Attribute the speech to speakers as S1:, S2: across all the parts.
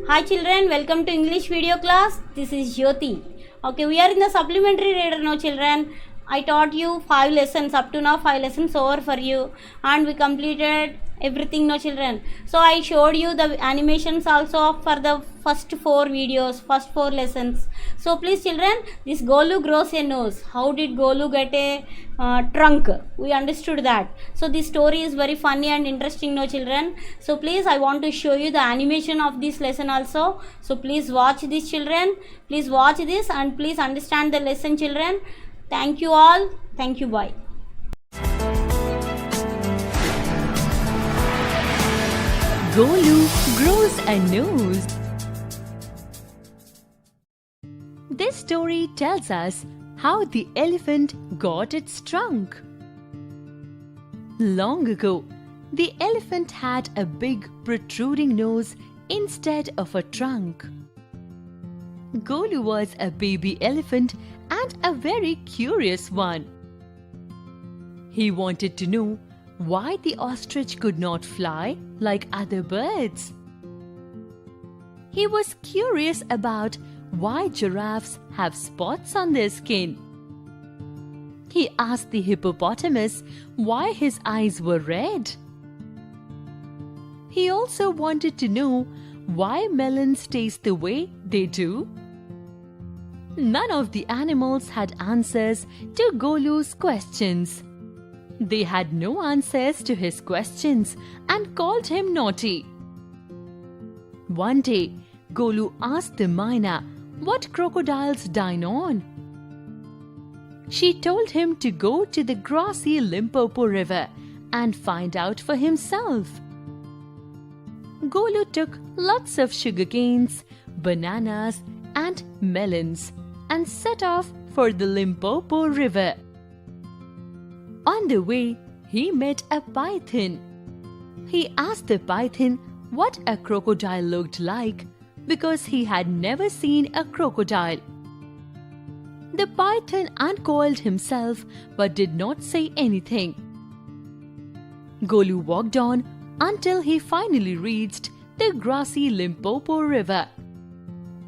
S1: Hi children, welcome to English video class. This is Jyoti. Okay, we are in the supplementary reader now children. I taught you 5 lessons, up to now 5 lessons over for you, and we completed everything now children. So I showed you the animations also for the first 4 videos, first 4 lessons. So please children, this Golu grows a nose. How did Golu get a trunk? We understood that. So this story is very funny and interesting now children. So please, I want to show you the animation of this lesson also. So please watch this children. Please watch this and please understand the lesson children. Thank you all. Thank you. Bye.
S2: Golu grows a nose. This story tells us how the elephant got its trunk. Long ago, the elephant had a big protruding nose instead of a trunk. Golu was a baby elephant and a very curious one. He wanted to know why the ostrich could not fly like other birds. He was curious about why giraffes have spots on their skin. He asked the hippopotamus why his eyes were red. He also wanted to know why melons taste the way they do. None of the animals had answers to Golu's questions. They had no answers to his questions and called him naughty. One day, Golu asked the myna what crocodiles dine on. She told him to go to the grassy Limpopo River and find out for himself. Golu took lots of sugar canes, bananas, and melons and set off for the Limpopo River. On the way, he met a python. He asked the python what a crocodile looked like because he had never seen a crocodile. The python uncoiled himself but did not say anything. Golu walked on until he finally reached the grassy Limpopo River.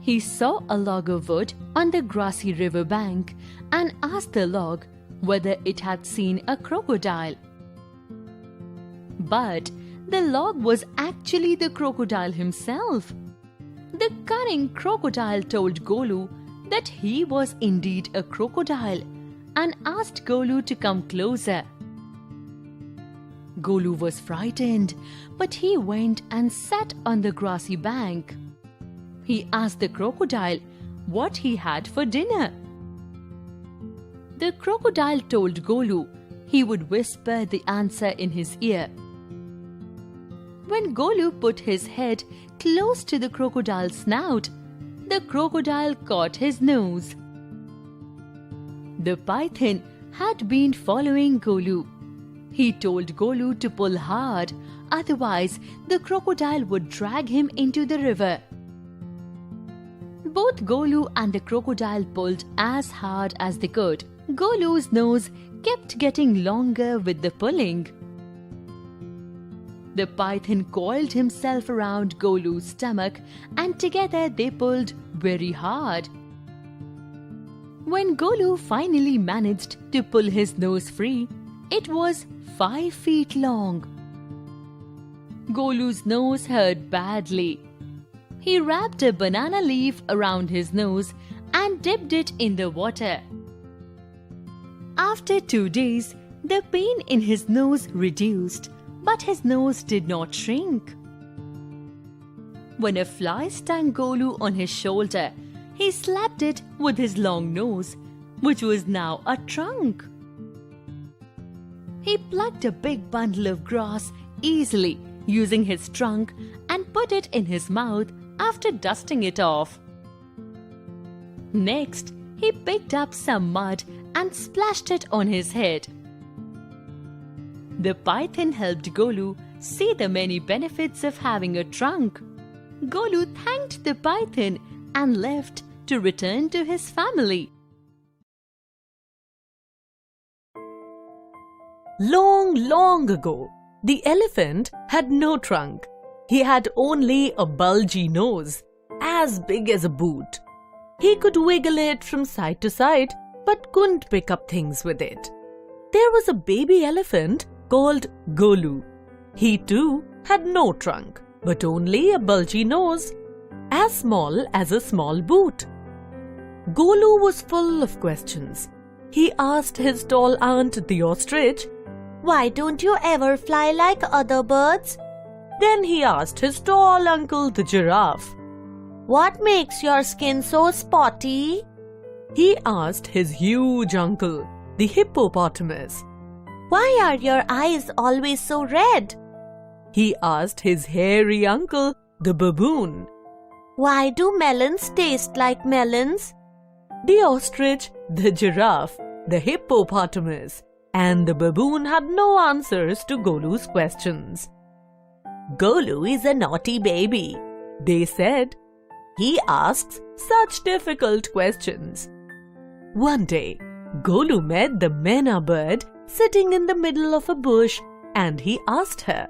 S2: He saw a log of wood on the grassy river bank and asked the log whether it had seen a crocodile. But the log was actually the crocodile himself. The cunning crocodile told Golu that he was indeed a crocodile and asked Golu to come closer. Golu was frightened, but he went and sat on the grassy bank. He asked the crocodile what he had for dinner. The crocodile told Golu he would whisper the answer in his ear. When Golu put his head close to the crocodile's snout, the crocodile caught his nose. The python had been following Golu. He told Golu to pull hard, otherwise the crocodile would drag him into the river. Both Golu and the crocodile pulled as hard as they could. Golu's nose kept getting longer with the pulling. The python coiled himself around Golu's stomach and together they pulled very hard. When Golu finally managed to pull his nose free, it was 5 feet long. Golu's nose hurt badly. He wrapped a banana leaf around his nose and dipped it in the water. After 2 days, the pain in his nose reduced, but his nose did not shrink. When a fly stung Golu on his shoulder, he slapped it with his long nose, which was now a trunk. He plucked a big bundle of grass easily using his trunk and put it in his mouth after dusting it off. Next, he picked up some mud and splashed it on his head. The python helped Golu see the many benefits of having a trunk. Golu thanked the python and left to return to his family.
S3: Long, long ago, the elephant had no trunk. He had only a bulgy nose. as big as a boot. He could wiggle it from side to side, but couldn't pick up things with it. There was a baby elephant called Golu. He too had no trunk, but only a bulgy nose, as small as a small boot. Golu was full of questions. He asked his tall aunt, the ostrich,
S1: Why don't you ever fly like other birds?
S3: Then he asked his tall uncle, the giraffe.
S1: What makes your skin so spotty?
S3: He asked his huge uncle, the hippopotamus.
S1: Why are your eyes always so red?
S3: He asked his hairy uncle, the baboon.
S1: Why do melons taste like melons?
S3: The ostrich, the giraffe, the hippopotamus, and the baboon had no answers to Golu's questions.
S1: Golu is a naughty baby,
S3: they said.
S1: He asks
S3: Such difficult questions. One day, Golu met the Mena bird sitting in the middle of a bush, and he asked her,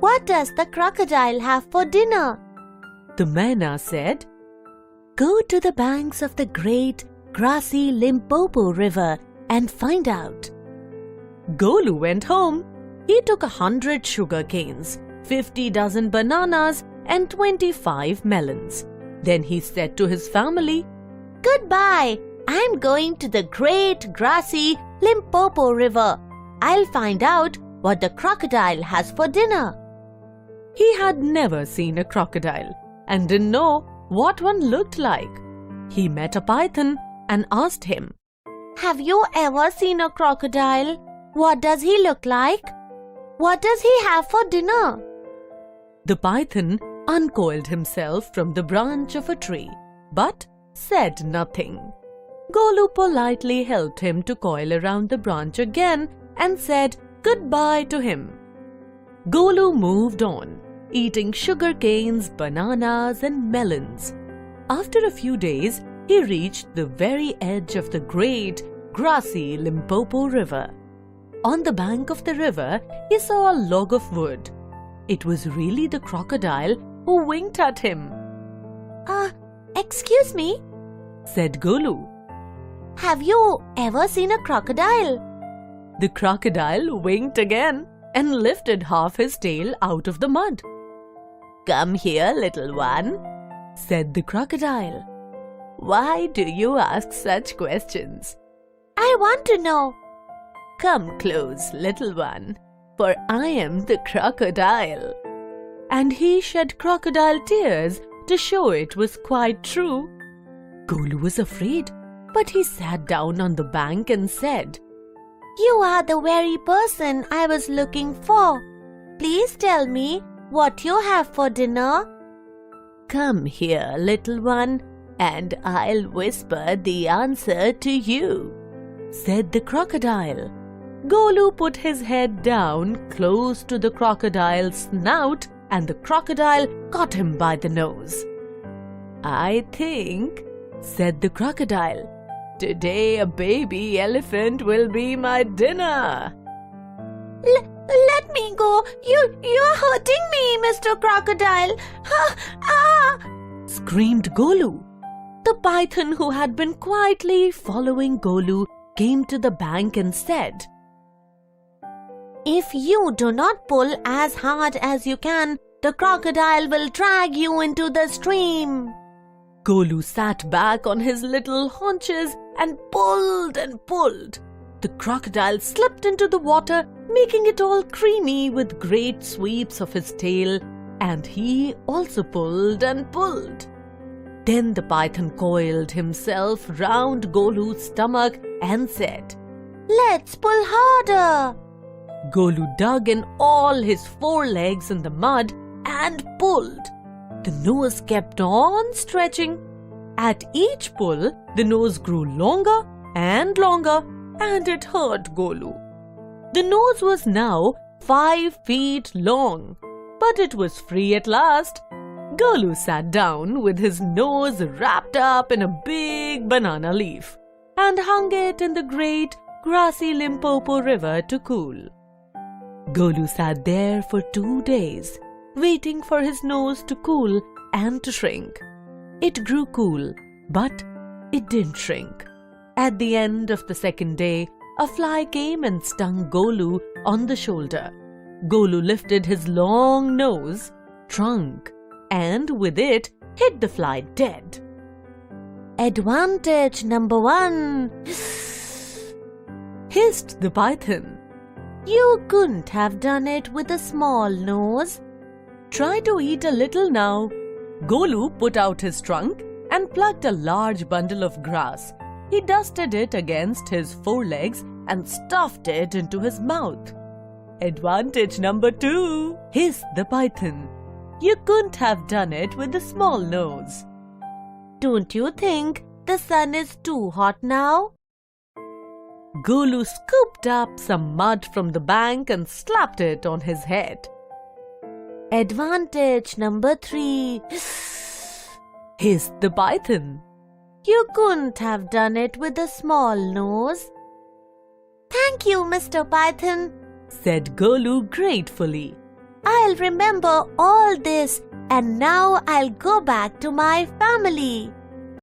S1: What does the crocodile have for dinner?
S3: The Mena said,
S1: Go to the banks of the great grassy Limpopo River and find out.
S3: Golu went home. He took 100 sugar canes, 50 dozen bananas, and 25 melons. Then he said to his family,
S1: Goodbye, I'm going to the great grassy Limpopo River. I'll find out what the crocodile has for dinner.
S3: He had never seen a crocodile and didn't know what one looked like. He met a python and asked him,
S1: Have you ever seen a crocodile? What does he look like? What does he have for dinner?
S3: The python uncoiled himself from the branch of a tree, but said nothing. Golu politely helped him to coil around the branch again and said goodbye to him. Golu moved on, eating sugar canes, bananas, and melons. After a few days, he reached the very edge of the great, grassy Limpopo River. On the bank of the river, he saw a log of wood. It was really the crocodile who winked at him.
S1: Excuse me,
S3: said Golu.
S1: Have you ever seen a crocodile?
S3: The crocodile winked again and lifted half his tail out of the mud.
S1: Come here, little one,
S3: said the crocodile.
S1: Why do you ask such questions? I want to know.
S3: Come close, little one, for I am the crocodile. And he shed crocodile tears to show it was quite true. Golu was afraid, but he sat down on the bank and said,
S1: You are the very person I was looking for. Please tell me what you have for dinner.
S3: Come here, little one, and I'll whisper the answer to you, said the crocodile. Golu put his head down close to the crocodile's snout, and the crocodile caught him by the nose. I think, said the crocodile, today a baby elephant will be my dinner.
S1: Let me go. You're hurting me, Mr. Crocodile.
S3: Screamed Golu. The python, who had been quietly following Golu, came to the bank and said,
S1: If you do not pull as hard as you can, the crocodile will drag you into the stream.
S3: Golu sat back on his little haunches and pulled and pulled. The crocodile slipped into the water, making it all creamy with great sweeps of his tail, and he also pulled and pulled. Then the python coiled himself round Golu's stomach and said,
S1: Let's pull harder.
S3: Golu dug in all his forelegs in the mud and pulled. The nose kept on stretching. At each pull, the nose grew longer and longer, and it hurt Golu. The nose was now 5 feet long, but it was free at last. Golu sat down with his nose wrapped up in a big banana leaf and hung it in the great grassy Limpopo River to cool. Golu sat there for 2 days, waiting for his nose to cool and to shrink. It grew cool, but it didn't shrink. At the end of the second day, a fly came and stung Golu on the shoulder. Golu lifted his long nose, trunk, and with it hit the fly dead.
S4: Advantage number 1,
S3: Hissed the python.
S4: you couldn't have done it with a small nose.
S3: Try to eat a little now. Golu put out his trunk and plucked a large bundle of grass. He dusted it against his forelegs and stuffed it into his mouth. Advantage number 2, hissed the python. You couldn't have done it with a small nose.
S4: Don't you think the sun is too hot now?
S3: Golu scooped up some mud from the bank and slapped it on his head.
S4: Advantage number 3,
S3: Hissed the python.
S4: you couldn't have done it with a small nose. Thank you, Mr. Python.
S3: Said Golu gratefully.
S4: I'll remember all this and now I'll go back to my family.